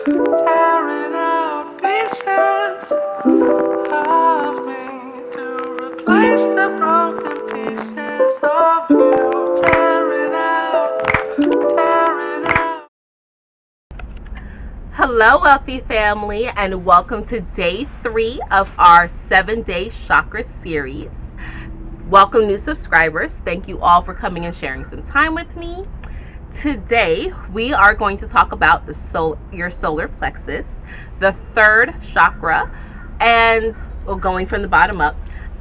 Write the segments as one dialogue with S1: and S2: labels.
S1: tearing out pieces of me to replace the broken pieces of you. Tearing out.
S2: Hello, wealthy family, and welcome to day 3 of our 7-day chakra series. Welcome, new subscribers. Thank you all for coming and sharing some time with me. Today, we are going to talk about your solar plexus, the third chakra, and going from the bottom up.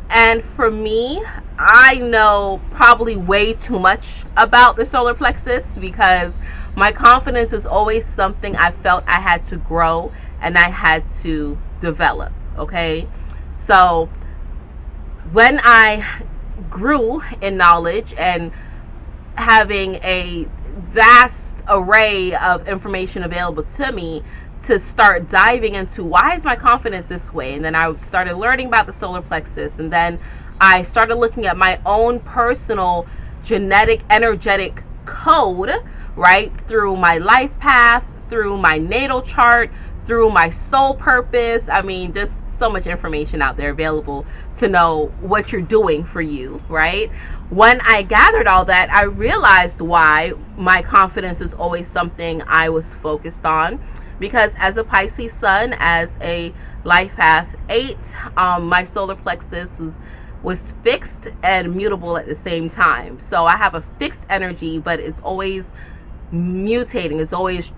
S2: And for me, I know probably way too much about the solar plexus because my confidence is always something I felt I had to grow and I had to develop. Okay, so when I grew in knowledge and having a vast array of information available to me, to start diving into why is my confidence this way, and then I started learning about the solar plexus, and then I started looking at my own personal genetic energetic code, right, through my life path, through my natal chart, through my soul purpose. I mean, just so much information out there available to know what you're doing for you, right? When I gathered all that, I realized why my confidence is always something I was focused on. Because as a Pisces sun, as a life path 8, my solar plexus was fixed and mutable at the same time. So I have a fixed energy, but it's always mutating. It's always,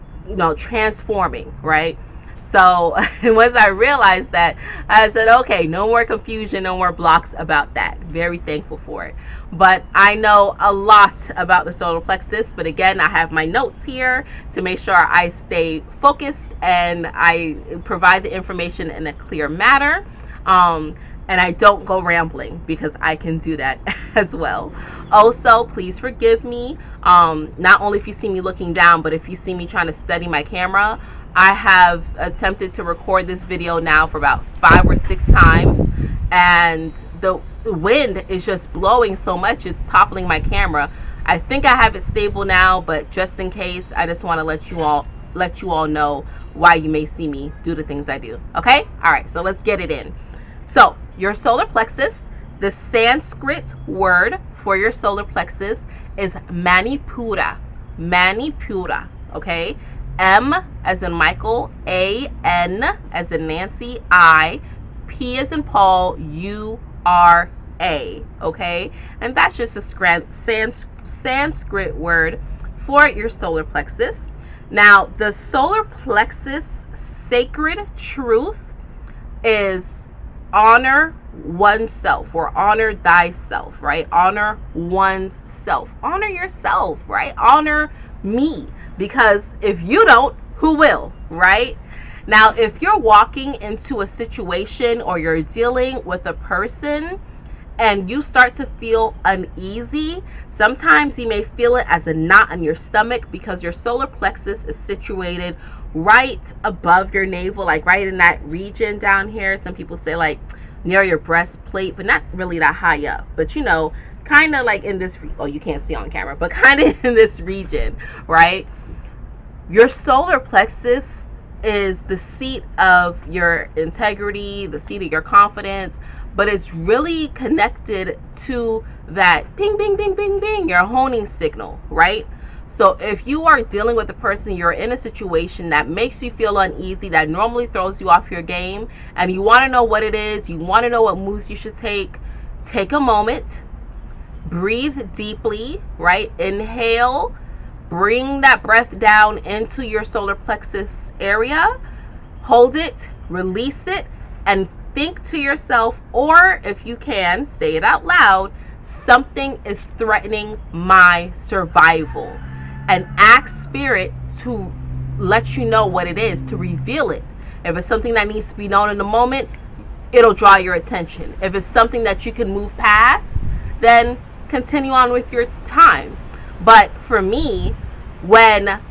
S2: transforming, right? So once I realized that, I said, okay, no more confusion, no more blocks about that. Very thankful for it. But I know a lot about the solar plexus. But again, I have my notes here to make sure I stay focused and I provide the information in a clear manner. And I don't go rambling because I can do that as well. Also, please forgive me. Not only if you see me looking down, but if you see me trying to steady my camera. I have attempted to record this video now for about 5 or 6 times, and the wind is just blowing so much it's toppling my camera. I think I have it stable now, but just in case, I just want to let you all know why you may see me do the things I do. Okay? All right, so let's get it in. So, your solar plexus, the Sanskrit word for your solar plexus is Manipura. Manipura, okay? M as in Michael, A, N as in Nancy, I, P as in Paul, U, R, A, okay? And that's just a Sanskrit word for your solar plexus. Now, the solar plexus sacred truth is honor oneself, or honor thyself, right? Honor one's self. Honor yourself, right? Honor me. Because if you don't, who will, right? Now, if you're walking into a situation or you're dealing with a person and you start to feel uneasy, sometimes you may feel it as a knot in your stomach because your solar plexus is situated right above your navel, like right in that region down here. Some people say like near your breastplate, but not really that high up. But kind of like in this, you can't see on camera, but kind of in this region, right? Your solar plexus is the seat of your integrity, the seat of your confidence, but it's really connected to that ping, bing, bing, bing, bing, your honing signal, right? So if you are dealing with a person, you're in a situation that makes you feel uneasy, that normally throws you off your game, and you want to know what it is, you want to know what moves you should take a moment, breathe deeply, right? Inhale. Bring that breath down into your solar plexus area, hold it, release it, and think to yourself, or if you can, say it out loud, something is threatening my survival. And ask spirit to let you know what it is, to reveal it. If it's something that needs to be known in the moment, it'll draw your attention. If it's something that you can move past, then continue on with your time. But for me, when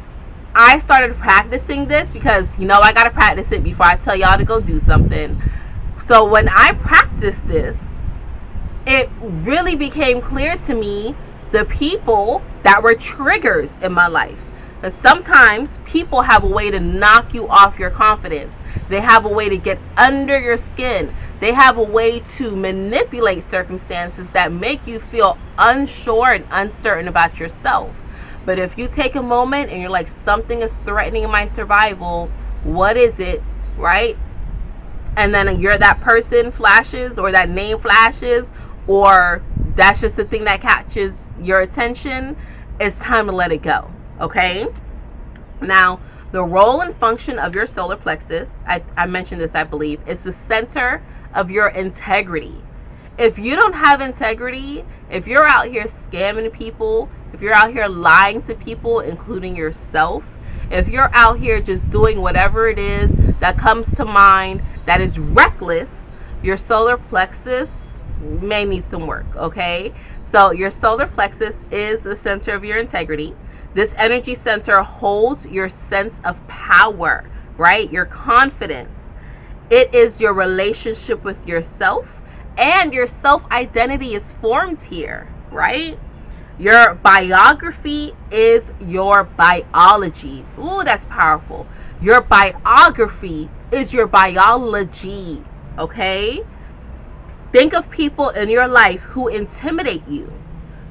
S2: I started practicing this, because I gotta practice it before I tell y'all to go do something. So when I practiced this, it really became clear to me the people that were triggers in my life, Because sometimes people have a way to knock you off your confidence. They have a way to get under your skin. They have a way to manipulate circumstances that make you feel unsure and uncertain about yourself. But if you take a moment and you're like, something is threatening my survival, what is it, right? And then you're that person flashes, or that name flashes, or that's just the thing that catches your attention, it's time to let it go. Okay? Now, the role and function of your solar plexus, I mentioned this, I believe, is the center of your integrity. If you don't have integrity, if you're out here scamming people, if you're out here lying to people, including yourself, if you're out here just doing whatever it is that comes to mind that is reckless, your solar plexus may need some work, okay? So your solar plexus is the center of your integrity. This energy center holds your sense of power, right? Your confidence. It is your relationship with yourself, and your self-identity is formed here, right? Your biography is your biology. Ooh, that's powerful. Your biography is your biology, okay? Think of people in your life who intimidate you.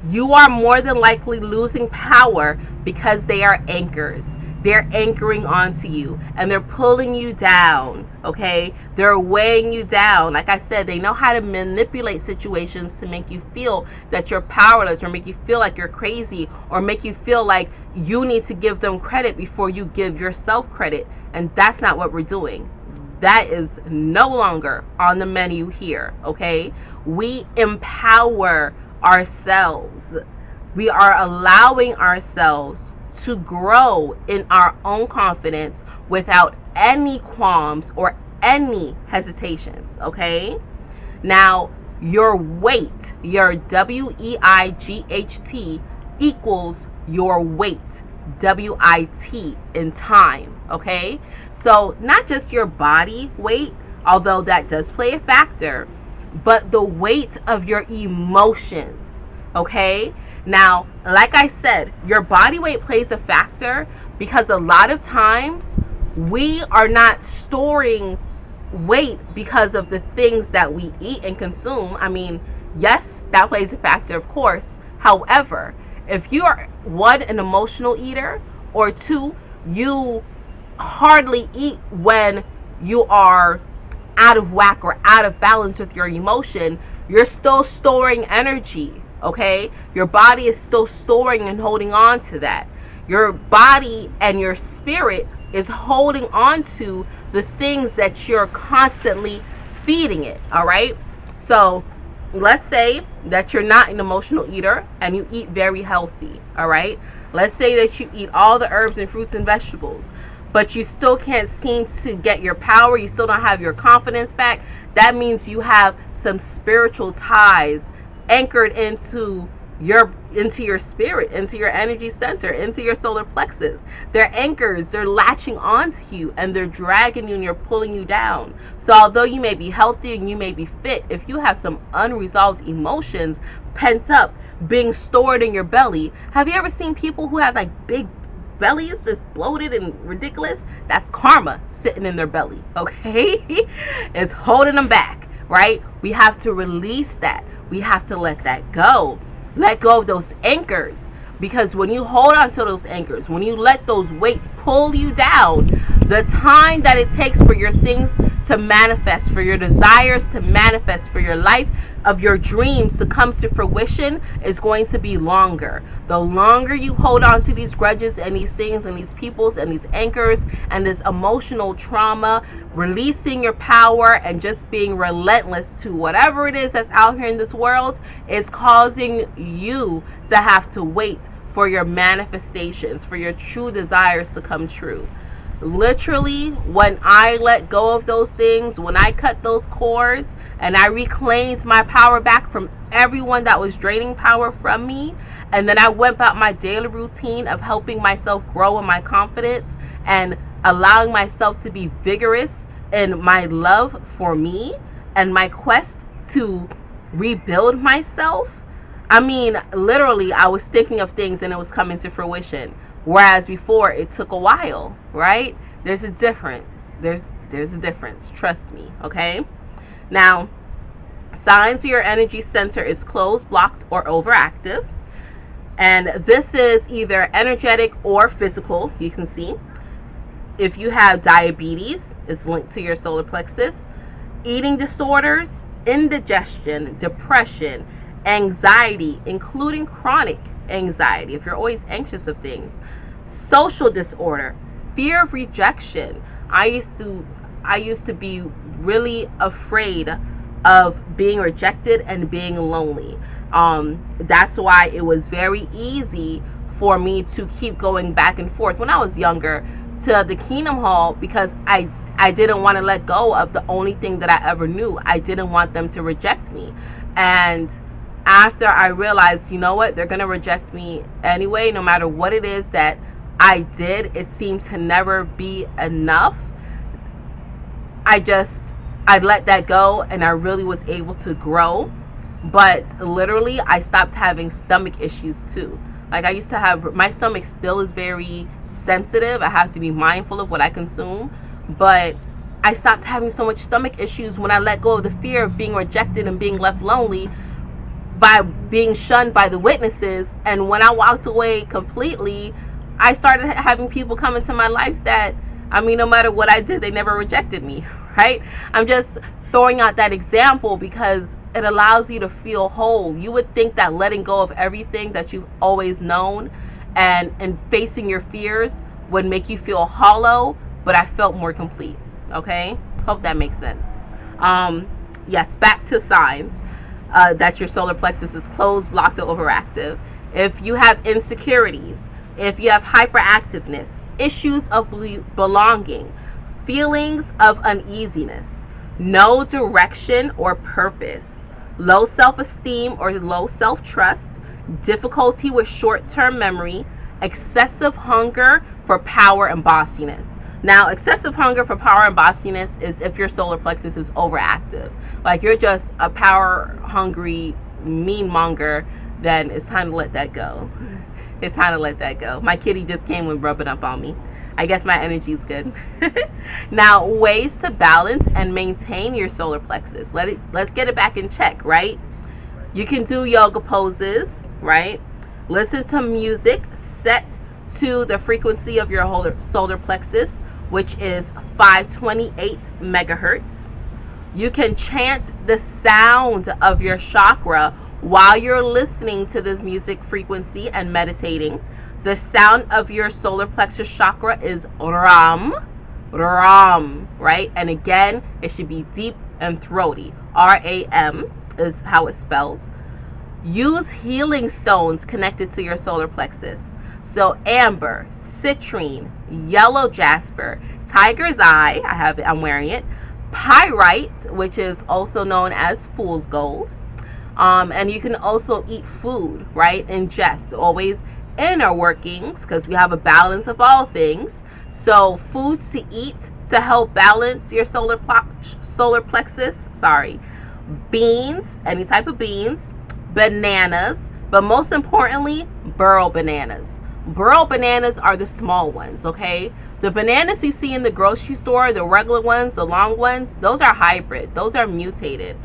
S2: You are more than likely losing power because they are anchors. They're anchoring onto you and they're pulling you down, okay? They're weighing you down. Like I said, they know how to manipulate situations to make you feel that you're powerless, or make you feel like you're crazy, or make you feel like you need to give them credit before you give yourself credit. And that's not what we're doing. That is no longer on the menu here, okay? We empower ourselves. We are allowing ourselves to grow in our own confidence without any qualms or any hesitations, okay? Now, your weight, your WEIGHT, equals your weight, WIT, in time, okay? So not just your body weight, although that does play a factor, but the weight of your emotions, okay? Now, like I said, your body weight plays a factor because a lot of times we are not storing weight because of the things that we eat and consume. I mean, yes, that plays a factor, of course. However, if you are, one, an emotional eater, or two, you hardly eat when you are out of whack or out of balance with your emotion, you're still storing energy, okay? Your body is still storing and holding on to that. Your body and your spirit is holding on to the things that you're constantly feeding it, all right? So let's say that you're not an emotional eater and you eat very healthy, all right? Let's say that you eat all the herbs and fruits and vegetables, but you still can't seem to get your power. You still don't have your confidence back. That means you have some spiritual ties anchored into your spirit, into your energy center, into your solar plexus. They're anchors. They're latching onto you and they're dragging you and you're pulling you down. So although you may be healthy and you may be fit, if you have some unresolved emotions pent up, being stored in your belly. Have you ever seen people who have like big bellies, just bloated and ridiculous? That's karma sitting in their belly, okay? It's holding them back, right? We have to release that. We have to let that go. Let go of those anchors, because when you hold on to those anchors, when you let those weights pull you down, the time that it takes for your things to manifest, for your desires to manifest, for your life of your dreams to come to fruition is going to be longer. The longer you hold on to these grudges and these things and these peoples and these anchors and this emotional trauma, releasing your power and just being relentless to whatever it is that's out here in this world is causing you to have to wait for your manifestations, for your true desires to come true. Literally, when I let go of those things, when I cut those cords and I reclaimed my power back from everyone that was draining power from me, and then I went about my daily routine of helping myself grow in my confidence and allowing myself to be vigorous in my love for me and my quest to rebuild myself. I mean, literally, I was thinking of things and it was coming to fruition. whereas before it took a while, right? There's a difference. There's a difference. Trust me, okay? Now, signs your energy center is closed, blocked, or overactive. And this is either energetic or physical, you can see. If you have diabetes, it's linked to your solar plexus. Eating disorders, indigestion, depression, anxiety, including chronic anxiety, if you're always anxious of things. Social disorder, fear of rejection. I used to be really afraid of being rejected and being lonely. That's why it was very easy for me to keep going back and forth when I was younger to the Kingdom Hall, because I didn't want to let go of the only thing that I ever knew. I didn't want them to reject me. And after I realized, you know what, they're going to reject me anyway, no matter what it is that I did, it seemed to never be enough. I let that go, and I really was able to grow. But literally, I stopped having stomach issues too. Like, I used to have, my stomach still is very sensitive. I have to be mindful of what I consume. But I stopped having so much stomach issues when I let go of the fear of being rejected and being left lonely by being shunned by the witnesses. And when I walked away completely, I started having people come into my life that, I mean, no matter what I did, they never rejected me, right? I'm just throwing out that example because it allows you to feel whole. You would think that letting go of everything that you've always known and facing your fears would make you feel hollow, but I felt more complete. Okay, hope that makes sense. Yes, back to signs that your solar plexus is closed, blocked, or overactive. If you have insecurities, if you have hyperactiveness, issues of belonging, feelings of uneasiness, no direction or purpose, low self-esteem or low self-trust, difficulty with short-term memory, excessive hunger for power and bossiness. Now, excessive hunger for power and bossiness is if your solar plexus is overactive. Like, you're just a power-hungry mean monger, then it's time to let that go. It's time to let that go. My kitty just came and rubbing up on me. I guess my energy is good. Now, ways to balance and maintain your solar plexus. Let's get it back in check, right? You can do yoga poses, right? Listen to music set to the frequency of your solar plexus, which is 528 megahertz. You can chant the sound of your chakra while you're listening to this music frequency and meditating. The sound of your solar plexus chakra is Ram, right? And again, it should be deep and throaty. RAM is how it's spelled. Use healing stones connected to your solar plexus. So amber, citrine, yellow jasper, tiger's eye, I'm wearing it, pyrite, which is also known as fool's gold. And you can also eat food, right? Ingest, always inner workings, because we have a balance of all things. So foods to eat to help balance your solar plexus, beans, any type of beans, bananas, but most importantly, burro bananas. Burro bananas are the small ones, okay? The bananas you see in the grocery store, the regular ones, the long ones, those are hybrid. Those are mutated.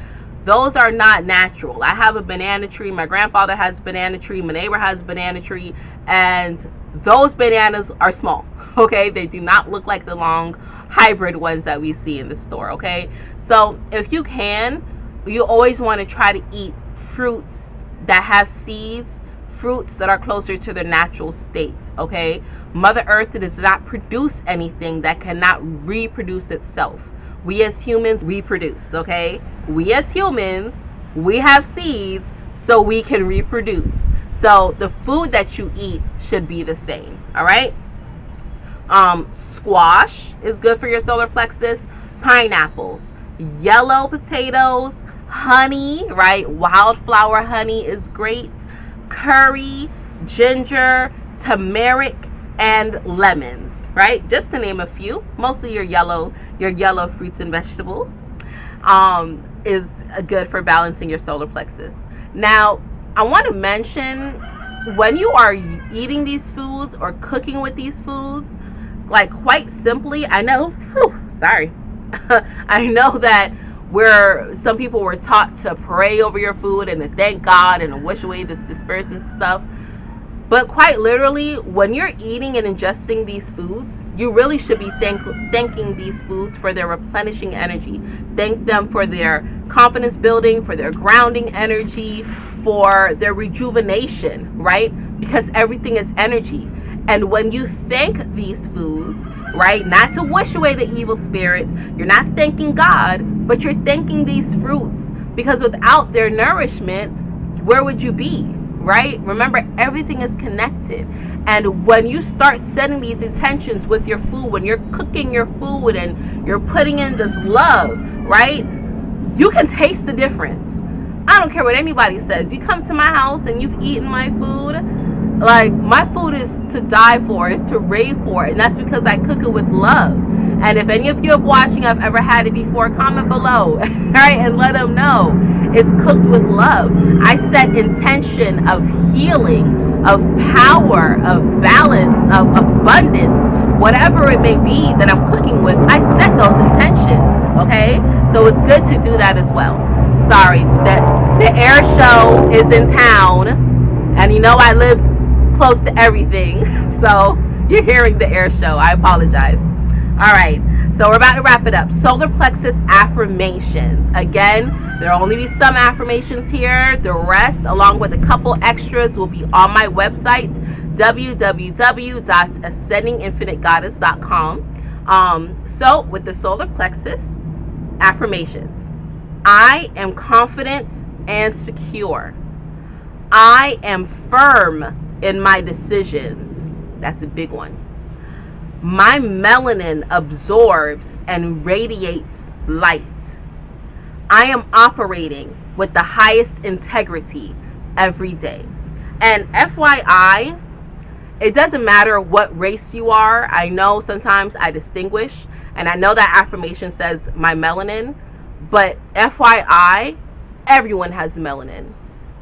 S2: Those are not natural. I have a banana tree. My grandfather has a banana tree. My neighbor has a banana tree. And those bananas are small, okay? They do not look like the long hybrid ones that we see in the store, okay? So if you can, you always want to try to eat fruits that have seeds, fruits that are closer to their natural state, okay? Mother Earth does not produce anything that cannot reproduce itself. We as humans reproduce, okay? We as humans, we have seeds so we can reproduce. So the food that you eat should be the same, all right? Squash is good for your solar plexus. Pineapples, yellow potatoes, honey, right? Wildflower honey is great. Curry, ginger, turmeric, and lemons, right? Just to name a few. Mostly your yellow fruits and vegetables is good for balancing your solar plexus. Now, I want to mention when you are eating these foods or cooking with these foods, like quite simply, I know, sorry, I know that where some people were taught to pray over your food and to thank God and to wish away the spirits and stuff. But quite literally, when you're eating and ingesting these foods, you really should be thanking these foods for their replenishing energy. Thank them for their confidence building, for their grounding energy, for their rejuvenation, right? Because everything is energy. And when you thank these foods, right, not to wish away the evil spirits, you're not thanking God, but you're thanking these fruits. Because without their nourishment, where would you be? Right? Remember, everything is connected. And when you start setting these intentions with your food, when you're cooking your food and you're putting in this love, right? You can taste the difference. I don't care what anybody says. You come to my house and you've eaten my food. Like, my food is to die for, is to rave for, and that's because I cook it with love. And if any of you are watching, I've ever had it before, comment below, right? And let them know it's cooked with love. I set intention of healing, of power, of balance, of abundance, whatever it may be that I'm cooking with. I set those intentions, okay? So it's good to do that as well. Sorry, that the air show is in town, and you know I live close to everything, so you're hearing the air show. I apologize. All right, so we're about to wrap it up. Solar Plexus Affirmations. Again, there will only be some affirmations here. The rest, along with a couple extras, will be on my website, www.ascendinginfinitegoddess.com. So with the Solar Plexus Affirmations, I am confident and secure. I am firm in my decisions. That's a big one. My melanin absorbs and radiates light. I am operating with the highest integrity every day. And FYI, it doesn't matter what race you are. I know sometimes I distinguish, and I know that affirmation says my melanin, but FYI, everyone has melanin.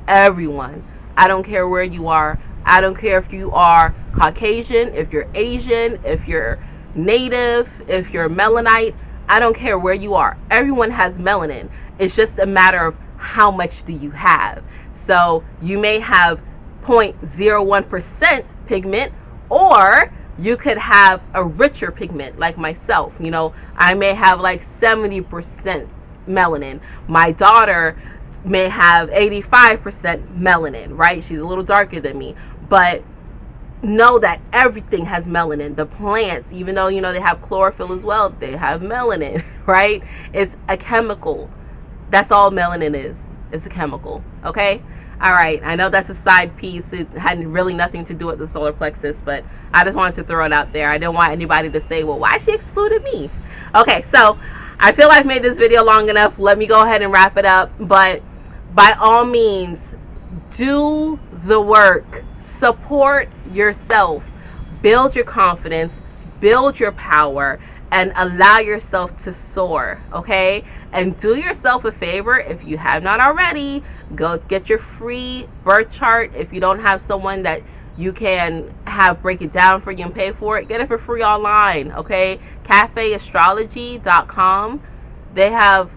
S2: Everyone. I don't care where you are. I don't care if you are Caucasian, if you're Asian, if you're Native, if you're Melanite. I don't care where you are. Everyone has melanin. It's just a matter of how much do you have. So you may have 0.01% pigment, or you could have a richer pigment like myself. You know, I may have like 70% melanin. My daughter may have 85% melanin, right? She's a little darker than me, but know that everything has melanin. The plants, even though, you know, they have chlorophyll as well, they have melanin, right? It's a chemical. That's all melanin is. It's a chemical, okay? All right, I know that's a side piece. It had really nothing to do with the solar plexus, but I just wanted to throw it out there. I didn't want anybody to say, well, why she excluded me? Okay, so I feel I've made this video long enough. Let me go ahead and wrap it up. But by all means, do the work. Support yourself. Build your confidence. Build your power. And allow yourself to soar, okay? And do yourself a favor, if you have not already, go get your free birth chart. If you don't have someone that you can have break it down for you and pay for it, get it for free online, okay? cafeastrology.com. They have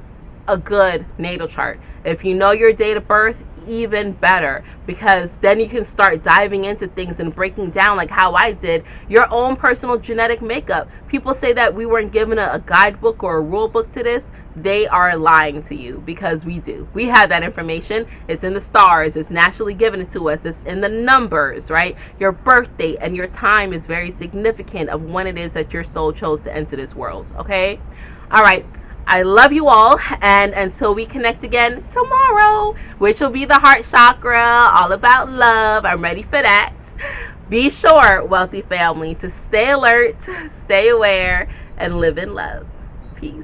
S2: a good natal chart. If you know your date of birth, even better, because then you can start diving into things and breaking down, like how I did, your own personal genetic makeup. People say that we weren't given a guidebook or a rule book to this. They are lying to you, because we do. We have that information. It's in the stars. It's naturally given to us. It's in the numbers, right? Your birth date and your time is very significant of when it is that your soul chose to enter this world, okay? All right. I love you all, and until we connect again tomorrow, which will be the Heart Chakra, all about love. I'm ready for that. Be sure, wealthy family, to stay alert, stay aware, and live in love. Peace.